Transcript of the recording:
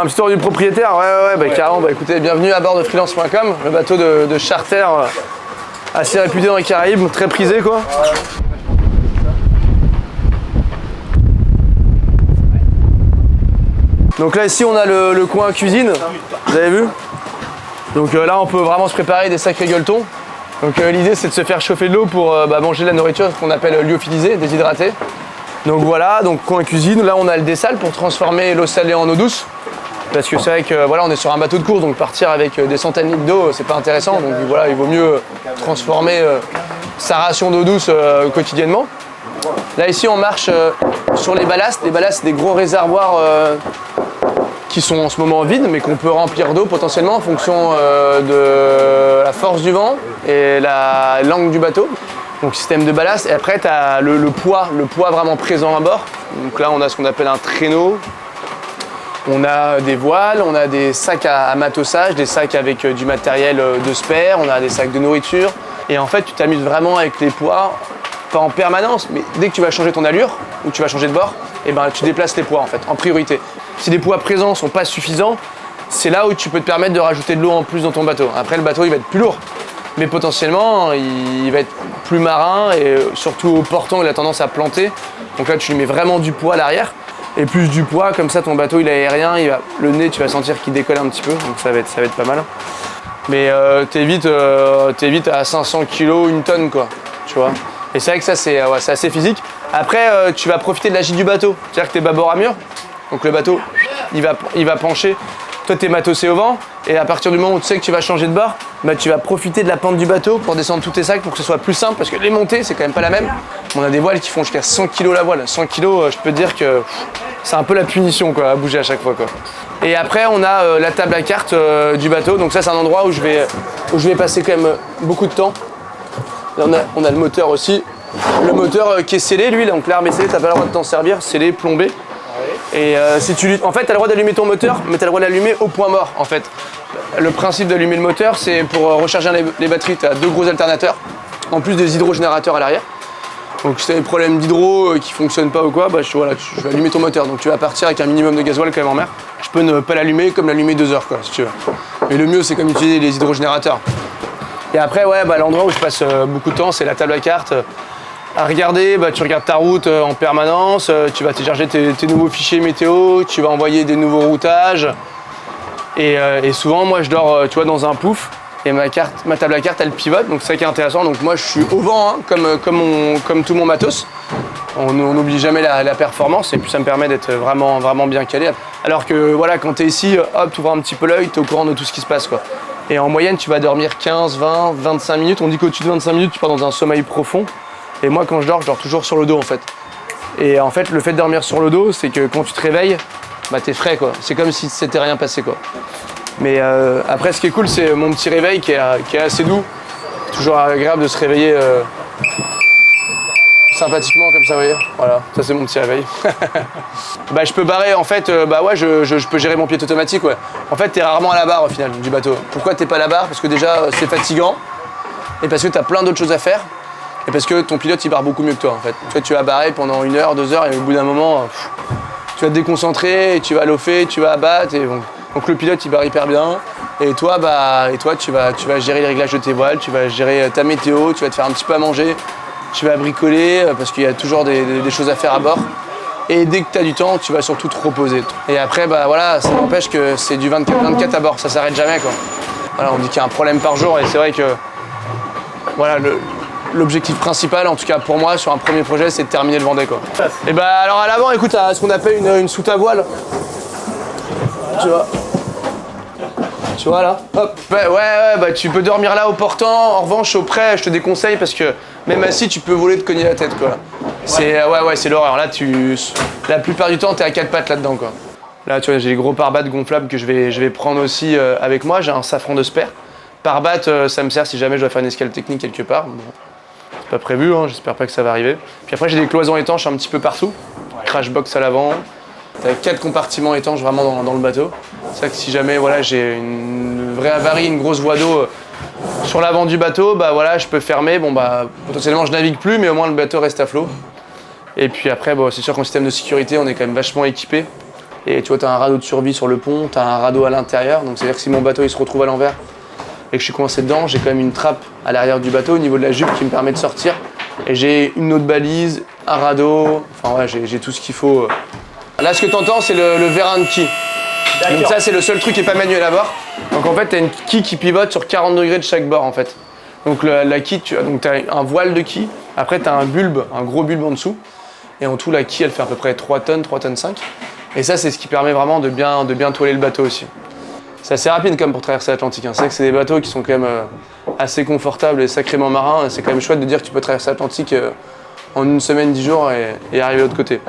un petit tour du propriétaire, ouais, bah carrément, bah écoutez, bienvenue à bord de freelance.com, le bateau de charter assez réputé dans les Caraïbes, très prisé quoi. Donc là ici on a le coin cuisine, vous avez vu? Donc là on peut vraiment se préparer des sacrés gueuletons. Donc l'idée c'est de se faire chauffer de l'eau pour manger de la nourriture qu'on appelle lyophilisée, déshydratée. Donc voilà, donc coin cuisine, là on a le dessal pour transformer l'eau salée en eau douce. Parce que c'est vrai que voilà, on est sur un bateau de course, donc partir avec des centaines de litres d'eau, c'est pas intéressant. Donc voilà, il vaut mieux transformer sa ration d'eau douce quotidiennement. Là ici on marche sur les ballasts. Les ballasts c'est des gros réservoirs qui sont en ce moment vides, mais qu'on peut remplir d'eau potentiellement en fonction de la force du vent et l'angle du bateau. Donc système de ballast, et après tu as le poids vraiment présent à bord. Donc là on a ce qu'on appelle un traîneau, on a des voiles, on a des sacs à matossage, des sacs avec du matériel de spare, on a des sacs de nourriture. Et en fait tu t'amuses vraiment avec les poids, pas en permanence, mais dès que tu vas changer ton allure ou tu vas changer de bord, et ben tu déplaces les poids en fait, en priorité. Si les poids présents ne sont pas suffisants, c'est là où tu peux te permettre de rajouter de l'eau en plus dans ton bateau. Après le bateau il va être plus lourd, mais potentiellement il va être plus marin et surtout au portant il a tendance à planter. Donc là tu lui mets vraiment du poids à l'arrière et plus du poids, comme ça ton bateau il est aérien, le nez tu vas sentir qu'il décolle un petit peu, donc ça va être pas mal. Mais t'es vite à 500 kg, une tonne quoi, tu vois. Et c'est vrai que ça c'est assez physique. Après tu vas profiter de la gîte du bateau, c'est-à-dire que t'es bâbord à mur, donc le bateau il va pencher. Toi, t'es matossé au vent, et à partir du moment où tu sais que tu vas changer de bord, bah, tu vas profiter de la pente du bateau pour descendre tous tes sacs pour que ce soit plus simple, parce que les montées, c'est quand même pas la même. On a des voiles qui font jusqu'à 100 kg la voile. 100 kg, je peux te dire que c'est un peu la punition quoi, à bouger à chaque fois quoi. Et après, on a la table à cartes du bateau, donc ça, c'est un endroit où je vais passer quand même beaucoup de temps. Là, on a le moteur aussi. Le moteur qui est scellé, lui, donc l'arme est scellée, t'as pas le droit de t'en servir, scellé, plombé. Et en fait, tu as le droit d'allumer ton moteur, mais tu as le droit d'allumer au point mort. En fait, le principe d'allumer le moteur, c'est pour recharger les batteries, tu as deux gros alternateurs, en plus des hydrogénérateurs à l'arrière. Donc si tu as des problèmes d'hydro qui ne fonctionnent pas ou quoi, bah, je vais allumer ton moteur. Donc tu vas partir avec un minimum de gasoil quand même en mer. Je peux ne pas l'allumer comme l'allumer 2 heures, quoi, si tu veux. Mais le mieux, c'est comme utiliser les hydrogénérateurs. Et après, ouais, bah, l'endroit où je passe beaucoup de temps, c'est la table à cartes. À regarder, bah, tu regardes ta route en permanence, tu vas télécharger tes nouveaux fichiers météo, tu vas envoyer des nouveaux routages. Et souvent, moi, je dors tu vois, dans un pouf et ma table à cartes, elle pivote, donc c'est ça qui est intéressant. Donc moi, je suis au vent, hein, comme tout mon matos. On n'oublie jamais la performance et puis ça me permet d'être vraiment bien calé. Alors que voilà, quand tu es ici, hop, tu ouvres un petit peu l'œil, tu es au courant de tout ce qui se passe, quoi. Et en moyenne, tu vas dormir 15, 20, 25 minutes. On dit qu'au-dessus de 25 minutes, tu pars dans un sommeil profond. Et moi, quand je dors toujours sur le dos en fait. Et en fait, le fait de dormir sur le dos, c'est que quand tu te réveilles, bah t'es frais quoi. C'est comme si s'était rien passé quoi. Mais après, ce qui est cool, c'est mon petit réveil qui est assez doux. Toujours agréable de se réveiller sympathiquement comme ça, vous voyez. Voilà, ça c'est mon petit réveil. Bah je peux barrer en fait, bah ouais, je peux gérer mon pilote automatique, ouais. En fait, t'es rarement à la barre au final du bateau. Pourquoi t'es pas à la barre? Parce que déjà, c'est fatigant. Et parce que t'as plein d'autres choses à faire. Et parce que ton pilote il barre beaucoup mieux que toi en fait. Tu vas barrer pendant 1 heure, 2 heures et au bout d'un moment, tu vas te déconcentrer, et tu vas lofer, tu vas abattre. Et donc le pilote il barre hyper bien. Et toi, tu vas gérer les réglages de tes voiles, tu vas gérer ta météo, tu vas te faire un petit peu à manger, tu vas bricoler parce qu'il y a toujours des choses à faire à bord. Et dès que tu as du temps, tu vas surtout te reposer. Et après, bah voilà, ça n'empêche que c'est du 24/24 à bord, ça s'arrête jamais quoi. Voilà, on dit qu'il y a un problème par jour et c'est vrai que voilà, l'objectif principal, en tout cas pour moi, sur un premier projet, c'est de terminer le Vendée, quoi. Et bah alors à l'avant, écoute, à ce qu'on appelle une soute à voile. Tu vois là, hop. Ouais, bah tu peux dormir là au portant. En revanche, au près, je te déconseille parce que même assis, tu peux voler, te cogner la tête, quoi. C'est c'est l'horreur. Là, la plupart du temps, t'es à 4 pattes là-dedans, quoi. Là, tu vois, j'ai les gros pare-battes gonflables que je vais prendre aussi avec moi. J'ai un safran de spare. Pare-batte, ça me sert si jamais je dois faire une escale technique quelque part. Bon. C'est pas prévu, hein, j'espère pas que ça va arriver. Puis après, j'ai des cloisons étanches un petit peu partout. Crash box à l'avant. T'as 4 compartiments étanches vraiment dans le bateau. C'est vrai que si jamais voilà, j'ai une vraie avarie, une grosse voie d'eau sur l'avant du bateau, bah voilà, je peux fermer. Bon bah potentiellement je navigue plus, mais au moins le bateau reste à flot. Et puis après, bon, c'est sûr qu'en système de sécurité, on est quand même vachement équipé. Et tu vois, tu as un radeau de survie sur le pont, tu as un radeau à l'intérieur. Donc c'est-à-dire que si mon bateau il se retrouve à l'envers et que je suis coincé dedans, j'ai quand même une trappe à l'arrière du bateau au niveau de la jupe qui me permet de sortir. Et j'ai une autre balise, un radeau, enfin ouais, j'ai tout ce qu'il faut. Là, ce que tu entends, c'est le vérin de quille. Donc ça, c'est le seul truc qui n'est pas manuel à bord. Donc en fait, tu as une quille qui pivote sur 40 degrés de chaque bord en fait. Donc la quille, tu as un voile de quille, après tu as un bulbe, un gros bulbe en dessous. Et en tout, la quille, elle fait à peu près 3 tonnes, 3 tonnes 5. Et ça, c'est ce qui permet vraiment de bien toiler le bateau aussi. C'est assez rapide quand même pour traverser l'Atlantique. C'est vrai que c'est des bateaux qui sont quand même assez confortables et sacrément marins. C'est quand même chouette de dire que tu peux traverser l'Atlantique en une semaine, 10 jours et arriver de l'autre côté.